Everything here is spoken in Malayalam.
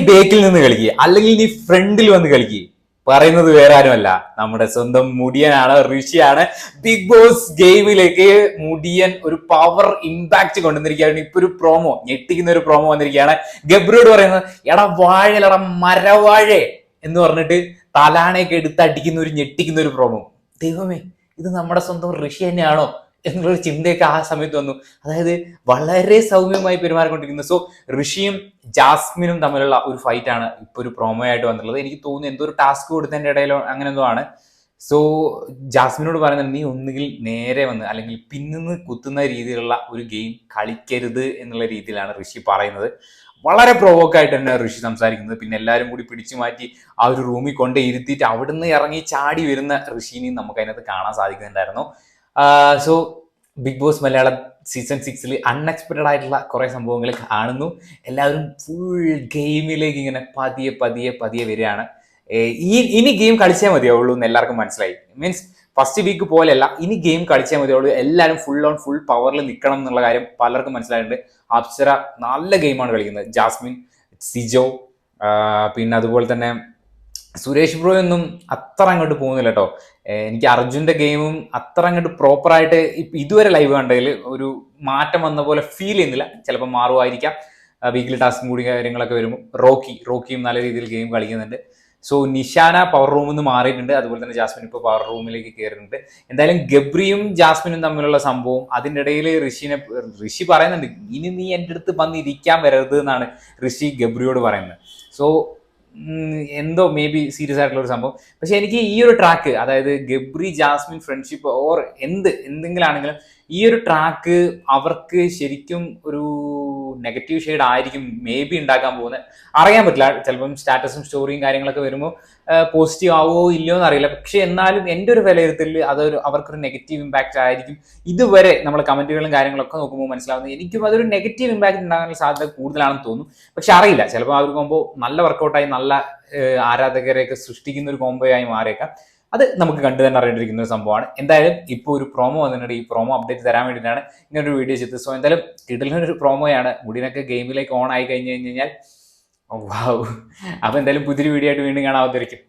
ബേക്കിൽ നിന്ന് കളിക്കുക അല്ലെങ്കിൽ നീ ഫ്രണ്ടിൽ വന്ന് കളിക്കുക. പറയുന്നത് വേറെ ആരുമല്ല, നമ്മുടെ സ്വന്തം മുടിയനാണ്, ഋഷിയാണ്. ബിഗ് ബോസ് ഗെയിമിലേക്ക് മുടിയൻ ഒരു പവർ ഇമ്പാക്ട് കൊണ്ടുവന്നിരിക്കുകയാണ്. ഇപ്പൊ ഒരു പ്രോമോ, ഞെട്ടിക്കുന്ന ഒരു പ്രോമോ വന്നിരിക്കുകയാണ്. ഗബ്രിയോട് പറയുന്നത് എടാ വാഴലടാ മരവാഴേ എന്ന് പറഞ്ഞിട്ട് തലാണയൊക്കെ എടുത്ത് അടിക്കുന്ന ഒരു ഞെട്ടിക്കുന്ന ഒരു പ്രോമോ. ദൈവമേ, ഇത് നമ്മുടെ സ്വന്തം ഋഷി തന്നെയാണോ എന്നുള്ളൊരു ചിന്തയൊക്കെ ആ സമയത്ത് വന്നു. അതായത് വളരെ സൗമ്യമായി പെരുമാറിക്കൊണ്ടിരിക്കുന്നു. സോ ഋഷിയും ജാസ്മിനും തമ്മിലുള്ള ഒരു ഫൈറ്റ് ആണ് ഇപ്പൊ ഒരു പ്രൊമോ ആയിട്ട് വന്നിട്ടുള്ളത്. എനിക്ക് തോന്നുന്നു എന്തോ ഒരു ടാസ്ക് കൊടുത്തതിന്റെ ഇടയിലോ അങ്ങനെ എന്തോ ആണ്. സോ ജാസ്മിനോട് പറയുന്നത് നീ ഒന്നുകിൽ നേരെ വന്ന് അല്ലെങ്കിൽ പിന്നിന്ന് കുത്തുന്ന രീതിയിലുള്ള ഒരു ഗെയിം കളിക്കരുത് എന്നുള്ള രീതിയിലാണ് ഋഷി പറയുന്നത്. വളരെ പ്രൊവോക്കായിട്ട് തന്നെ ഋഷി സംസാരിക്കുന്നത്. പിന്നെ എല്ലാവരും കൂടി പിടിച്ചു മാറ്റി ആ ഒരു റൂമിൽ കൊണ്ട് ഇരുത്തിയിട്ട് അവിടുന്ന് ഇറങ്ങി ചാടി വരുന്ന ഋഷിനെയും നമുക്ക് അതിനകത്ത് കാണാൻ സാധിക്കുന്നുണ്ടായിരുന്നു. So big boss Malayalam season 6 unexpected ആയിട്ടുള്ള കുറെ സംഭവങ്ങൾ കാണുന്നു. എല്ലാവരും ഫുൾ ഗെയിമിലേക്ക് ഇങ്ങനെ പതിയെ പതിയെ പതിയെ വരികയാണ്. ഇനി ഗെയിം കളിച്ചാൽ മതിയാവുള്ളൂ എന്ന് എല്ലാവർക്കും മനസ്സിലായി. മീൻസ് ഫസ്റ്റ് വീക്ക് പോലെയല്ല, ഇനി ഗെയിം കളിച്ചാൽ മതിയാവുള്ളൂ. എല്ലാവരും ഫുൾ ഓൺ ഫുൾ പവറിൽ നിൽക്കണം എന്നുള്ള കാര്യം പലർക്കും മനസ്സിലായിട്ടുണ്ട്. അപ്സര നല്ല ഗെയിമാണ് കളിക്കുന്നത്, ജാസ്മിൻ, സിജോ, പിന്നെ അതുപോലെ തന്നെ സുരേഷ് ബ്രോ ഒന്നും അത്ര അങ്ങോട്ട് പോകുന്നില്ല കേട്ടോ. എനിക്ക് അർജുന്റെ ഗെയിമും അത്ര അങ്ങോട്ട് പ്രോപ്പറായിട്ട് ഇതുവരെ ലൈവ് കണ്ടതിൽ ഒരു മാറ്റം വന്ന പോലെ ഫീൽ ചെയ്യുന്നില്ല. ചിലപ്പോൾ മാറുമായിരിക്കാം വീക്കിലി ടാസ്കും കൂടി കാര്യങ്ങളൊക്കെ വരുമ്പോൾ. റോക്കിയും നല്ല രീതിയിൽ ഗെയിം കളിക്കുന്നുണ്ട്. സോ നിഷാന പവർ റൂമിൽ നിന്ന് മാറിയിട്ടുണ്ട്. അതുപോലെ തന്നെ ജാസ്മിൻ ഇപ്പോൾ പവർ റൂമിലേക്ക് കയറിയിട്ടുണ്ട്. എന്തായാലും ഗബ്രിയും ജാസ്മിനും തമ്മിലുള്ള സംഭവം, അതിൻ്റെ ഇടയിൽ ഋഷി പറയുന്നുണ്ട് ഇനി നീ എൻ്റെ അടുത്ത് വന്നിരിക്കാൻ വരരുത് എന്നാണ് ഋഷി ഗബ്രിയോട് പറയുന്നത്. സോ എന്തോ മേ ബി സീരിയസ് ആയിട്ടുള്ള ഒരു സംഭവം. പക്ഷെ എനിക്ക് ഈ ഒരു ട്രാക്ക്, അതായത് ഗബ്രി ജാസ്മിൻ ഫ്രണ്ട്ഷിപ്പ് ഓർ എന്തെങ്കിലും ആണെങ്കിലും ഈ ഒരു ട്രാക്ക് അവർക്ക് ശരിക്കും ഒരു നെഗറ്റീവ് ഷെയ്ഡ് ആയിരിക്കും മേ ബി ഉണ്ടാക്കാൻ പോകുന്നത്. അറിയാൻ പറ്റില്ല, ചിലപ്പം സ്റ്റാറ്റസും സ്റ്റോറിയും കാര്യങ്ങളൊക്കെ വരുമ്പോൾ പോസിറ്റീവ് ആവുമോ ഇല്ലയോ എന്ന് അറിയില്ല. പക്ഷെ എന്നാലും എൻ്റെ ഒരു വിലയിരുത്തലിൽ അതൊരു അവർക്കൊരു നെഗറ്റീവ് ഇമ്പാക്റ്റ് ആയിരിക്കും. ഇതുവരെ നമ്മൾ കമന്റുകളും കാര്യങ്ങളൊക്കെ നോക്കുമ്പോൾ മനസ്സിലാവുന്നത് എനിക്കും അതൊരു നെഗറ്റീവ് ഇമ്പാക്റ്റ് ഉണ്ടാകാനുള്ള സാധ്യത കൂടുതലാണെന്ന് തോന്നുന്നു. പക്ഷെ അറിയില്ല, ചിലപ്പോൾ ആ ഒരു കോംബോ നല്ല വർക്കൗട്ടായി നല്ല ആരാധകരെയൊക്കെ സൃഷ്ടിക്കുന്ന ഒരു കോംബോ ആയി മാറിയേക്കാം. അത് നമുക്ക് കണ്ടു തന്നെ അറിയേണ്ടിയിരിക്കുന്ന ഒരു സംഭവമാണ്. എന്തായാലും ഇപ്പോൾ ഒരു പ്രോമോ വന്നിട്ടുണ്ട്. ഈ പ്രോമോ അപ്ഡേറ്റ് തരാൻ വേണ്ടിയിട്ടാണ് ഇങ്ങനൊരു വീഡിയോ ചെയ്തത്. സോ എന്തായാലും കിടലിനൊരു പ്രോമോയാണ്. മുടിനൊക്കെ ഗെയിമിലേക്ക് ഓൺ ആയി കഴിഞ്ഞ് കഴിഞ്ഞാൽ വാവ്. അപ്പോൾ എന്തായാലും പുതിയൊരു വീഡിയോ ആയിട്ട് വീണ്ടും കാണാവുന്നതായിരിക്കും.